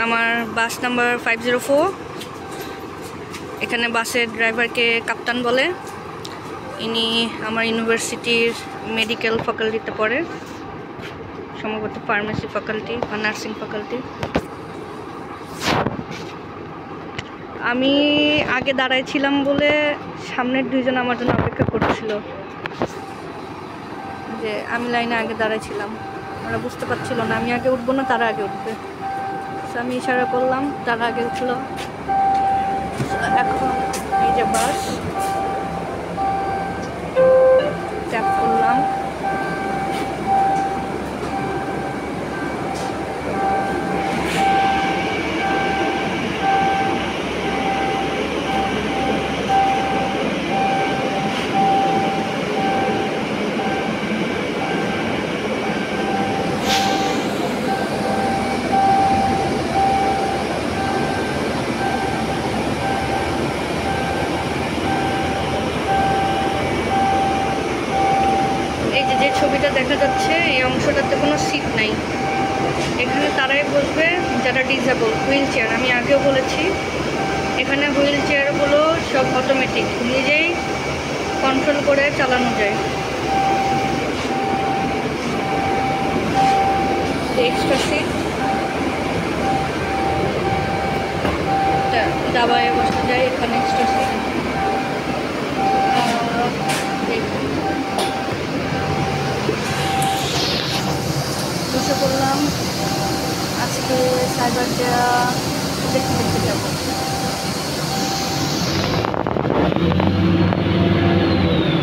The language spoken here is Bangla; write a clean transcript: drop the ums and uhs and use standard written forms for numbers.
আমার বাস নাম্বার 504। এখানে বাসের ড্রাইভারকে কাপ্তান বলে। ইনি আমার ইউনিভার্সিটির মেডিকেল ফ্যাকাল্টিতে পড়ে, সম্ভবত ফার্মেসি ফ্যাকাল্টি বা নার্সিং ফ্যাকাল্টি। আমি আগে দাঁড়াইছিলাম বলে সামনের দুইজন আমার জন্য অপেক্ষা করছিল, যে আমি লাইনে আগে দাঁড়াইছিলাম। ওরা বুঝতে পারছিল না আমি আগে উঠবো না তারা আগে উঠবে। আমি ইশারা করলাম, তারা আগে উঠলো। এখন এই যে বাস ট্যাপ করলাম। যে ছবিটা দেখা যাচ্ছে এই অংশটাতে কোনো সিট নাই। এখানে তারাই বসবে যারা ডিসেবল, হুইল চেয়ার। আমি আগেও বলেছি এখানে হুইল চেয়ারগুলো সব অটোমেটিক, নিজেই কন্ট্রোল করে চালানো যায়। এক্সট্রা সিট দাবায় বসতে যায়, এখানে এক্সট্রা সিট। বসে পড়লাম। আজকে সাইবার দেখতে যাব।